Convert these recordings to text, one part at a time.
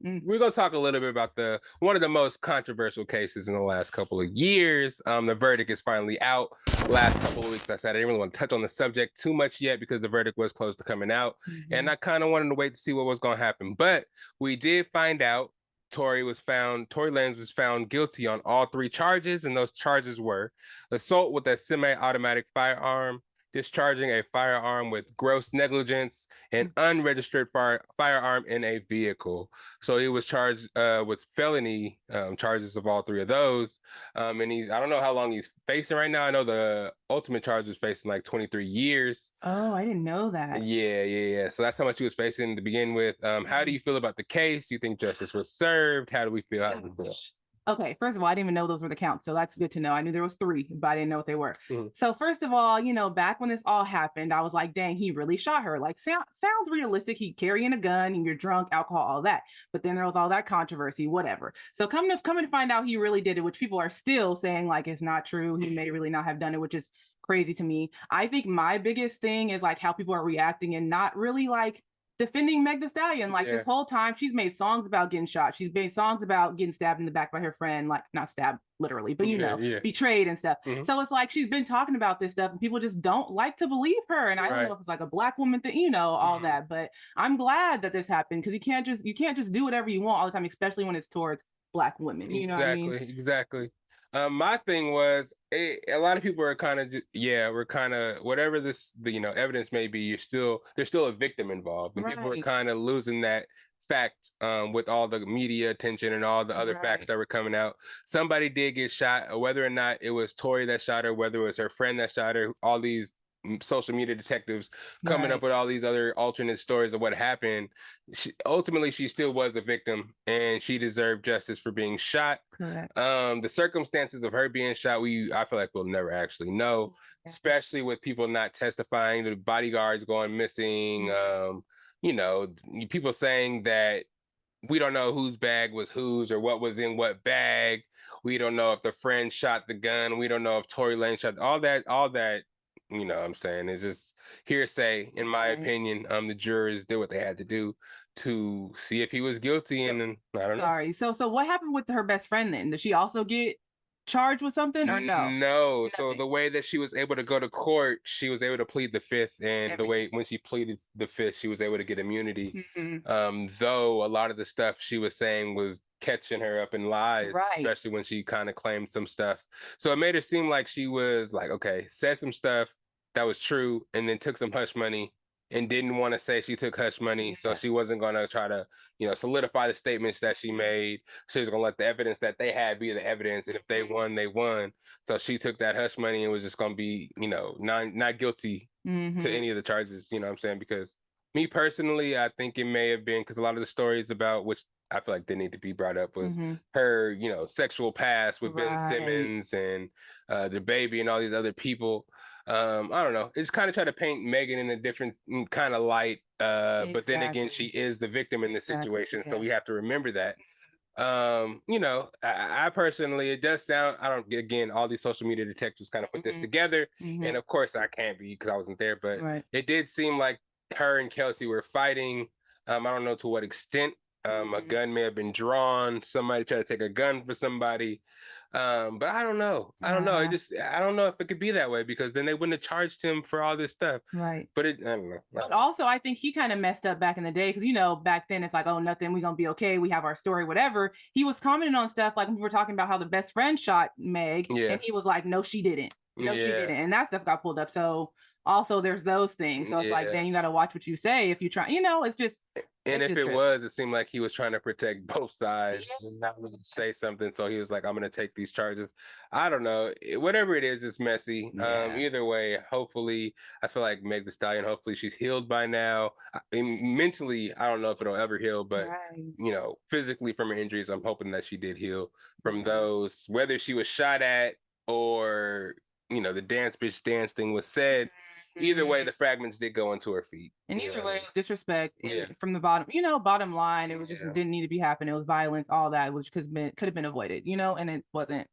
we're gonna talk a little bit about the one of the most controversial cases in the last couple of years. The verdict is finally out. Last couple of weeks, I said I didn't really want to touch on the subject too much yet because the verdict was close to coming out, and I kind of wanted to wait to see what was gonna happen. But we did find out Tory Lanez was found guilty on all three charges, and those charges were assault with a semi-automatic firearm, discharging a firearm with gross negligence, and unregistered firearm in a vehicle. So he was charged with felony charges of all three of those. And I don't know how long he's facing right now. I know the ultimate charge was facing like 23 years. Oh, I didn't know that. Yeah. So that's how much he was facing to begin with. How do you feel about the case? Do you think justice was served? How do we feel? How do we feel? Okay, first of all, I didn't even know those were the counts, so that's good to know. I knew there was three, but I didn't know what they were. So first of all, back when this all happened, I was like, dang, he really shot her. Like, sounds realistic. He carrying a gun and you're drunk, alcohol, all that. But then there was all that controversy, whatever. So coming to find out he really did it, which people are still saying like it's not true. He may really not have done it, which is crazy to me. I think my biggest thing is like how people are reacting and not really like defending Meg Thee Stallion. Like this whole time, she's made songs about getting shot. She's made songs about getting stabbed in the back by her friend, like not stabbed literally, but betrayed and stuff. So it's like she's been talking about this stuff and people just don't like to believe her. And I don't know if it's like a Black woman thing, all that. But I'm glad that this happened because you can't just do whatever you want all the time, especially when it's towards Black women. You know what I mean? Exactly. My thing was a lot of people are kind of we're kind of whatever the evidence may be, there's still a victim involved, and people are kind of losing that fact with all the media attention and all the other facts that were coming out. Somebody did get shot, whether or not it was Tory that shot her, whether it was her friend that shot her. All these social media detectives coming up with all these other alternate stories of what happened. Ultimately, she still was a victim and she deserved justice for being shot. The circumstances of her being shot, I feel like we'll never actually know, especially with people not testifying, the bodyguards going missing, people saying that we don't know whose bag was whose or what was in what bag. We don't know if the friend shot the gun. We don't know if Tory Lanez shot all that, what I'm saying, it's just hearsay, in my opinion. The jurors did what they had to do to see if he was guilty, and then I don't know. So what happened with her best friend then? Did she also get charged with something or no? No. So the way that she was able to go to court, she was able to plead the fifth, and the way when she pleaded the fifth, she was able to get immunity. Though a lot of the stuff she was saying was catching her up in lies, especially when she kind of claimed some stuff. So it made her seem like she was like, okay, said some stuff that was true, and then took some hush money and didn't want to say she took hush money. So she wasn't going to try to, solidify the statements that she made. She was going to let the evidence that they had be the evidence. And if they won, they won. So she took that hush money and was just going to be, not guilty to any of the charges, you know what I'm saying? Because me personally, I think it may have been because a lot of the stories about which I feel like they need to be brought up was her, sexual past with Ben Simmons and the baby and all these other people. I don't know. It's kind of try to paint Megan in a different kind of light. But then again, she is the victim in this situation. So we have to remember that. I personally, it does sound, again, all these social media detectives kind of put this together. And of course I can't be because I wasn't there, but it did seem like her and Kelsey were fighting. I don't know to what extent. A gun may have been drawn. Somebody tried to take a gun for somebody. But I don't know. I don't know. I don't know if it could be that way because then they wouldn't have charged him for all this stuff. But I don't know. But also, I think he kind of messed up back in the day because, back then it's like, oh, nothing. We're going to be okay. We have our story, whatever. He was commenting on stuff like when we were talking about how the best friend shot Meg. And he was like, no, she didn't. No, she didn't. And that stuff got pulled up. So also there's those things. So it's like, then you got to watch what you say if you try, it's just. And if it was, it seemed like he was trying to protect both sides and not really say something. So he was like, I'm going to take these charges. I don't know. Whatever it is, it's messy. Either way, hopefully, I feel like Meg Thee Stallion, hopefully she's healed by now. Mentally, I don't know if it'll ever heal, but, physically from her injuries, I'm hoping that she did heal from those, whether she was shot at or, the dance bitch dance thing was said. Either way, the fragments did go into her feet. And either way, disrespect from the bottom, bottom line, it was just, it didn't need to be happening. It was violence, all that, which could have been avoided, and it wasn't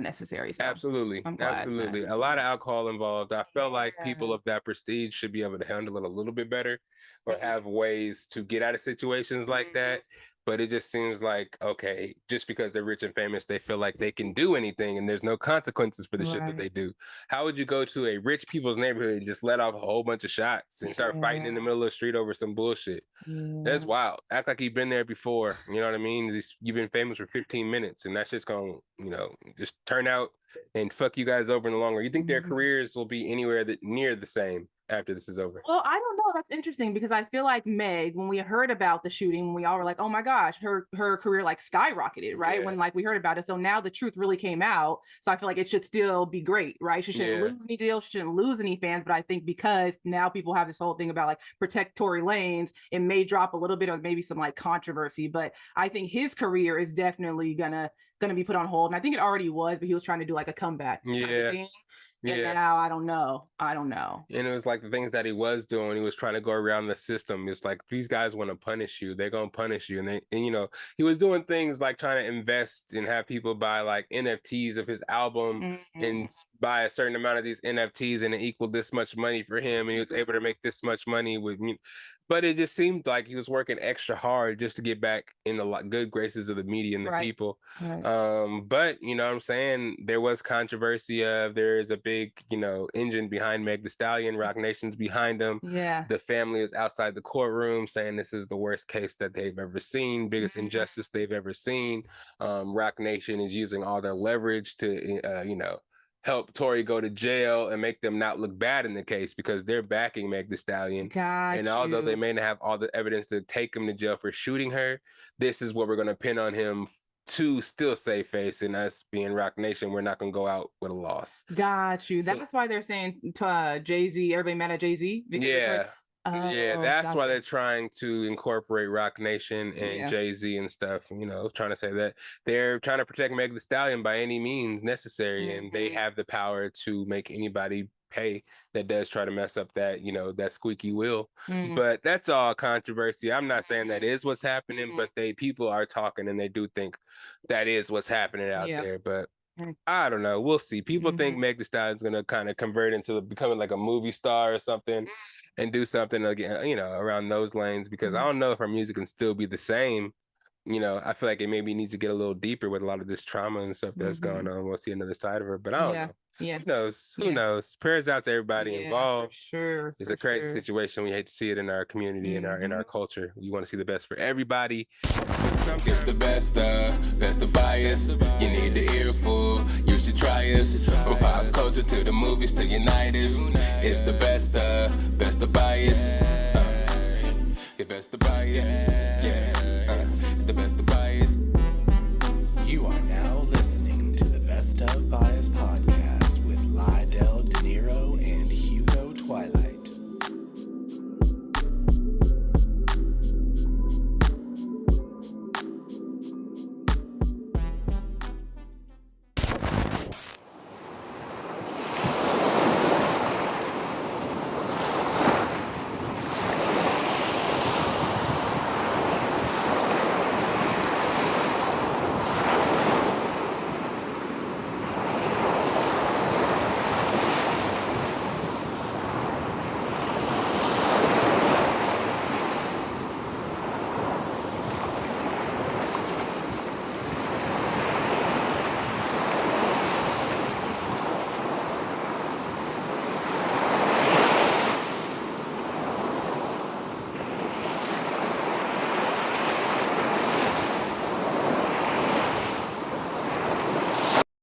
necessary. So absolutely. Absolutely. A lot of alcohol involved. I felt like people of that prestige should be able to handle it a little bit better or have ways to get out of situations like that. But it just seems like, okay, just because they're rich and famous, they feel like they can do anything and there's no consequences for the shit that they do. How would you go to a rich people's neighborhood and just let off a whole bunch of shots and start fighting in the middle of the street over some bullshit? That's wild. Act like you've been there before. You know what I mean? You've been famous for 15 minutes and that's just going to, just turn out and fuck you guys over in the long run. You think their careers will be anywhere near the same after this is over? Well, I don't know. That's interesting because I feel like Meg, when we heard about the shooting, we all were like, oh my gosh, her career like skyrocketed, right? Yeah. When like we heard about it. So now the truth really came out. So I feel like it should still be great, right? She shouldn't lose any deals. She shouldn't lose any fans. But I think because now people have this whole thing about like protect Tory Lanez, it may drop a little bit of maybe some like controversy. But I think his career is definitely gonna be put on hold. And I think it already was, but he was trying to do like a comeback. Kind of thing. And now I don't know. And it was like the things that he was doing, he was trying to go around the system. It's like, these guys want to punish you. They're going to punish you. And he was doing things like trying to invest and have people buy like NFTs of his album and buy a certain amount of these NFTs and it equaled this much money for him. And he was able to make this much money with me. But it just seemed like he was working extra hard just to get back in the good graces of the media and the people. But you know what I'm saying? There was controversy there is a big, engine behind Meg Thee Stallion. Roc Nation's behind him. Yeah. The family is outside the courtroom saying this is the worst case that they've ever seen, biggest injustice they've ever seen. Roc Nation is using all their leverage to, help Tory go to jail and make them not look bad in the case because they're backing Meg Thee Stallion. Although they may not have all the evidence to take him to jail for shooting her, this is what we're going to pin on him to still save face. And us being Roc Nation, we're not going to go out with a loss. Got you. That's why they're saying to Jay-Z, everybody mad at Jay-Z? That's why they're trying to incorporate Roc Nation and Jay-Z and stuff, trying to say that they're trying to protect Meg Thee Stallion by any means necessary, and they have the power to make anybody pay that does try to mess up that, that squeaky wheel. But that's all controversy. I'm not saying that is what's happening, but people are talking and they do think that is what's happening out there. But I don't know. We'll see. People think Meg Thee Stallion's going to kind of convert into becoming like a movie star or something. And do something again, around those lanes, because I don't know if our music can still be the same. I feel like it maybe needs to get a little deeper with a lot of this trauma and stuff that's going on. We'll see another side of her, but I don't know. Yeah. Who knows? Prayers out to everybody involved. For sure. It's a crazy situation. We hate to see it in our community and in our culture. We want to see the best for everybody. It's the best of bias. You need the earful. You should try us. From pop culture to the movies to unite us. It's the best of bias. Best of bias. Yeah.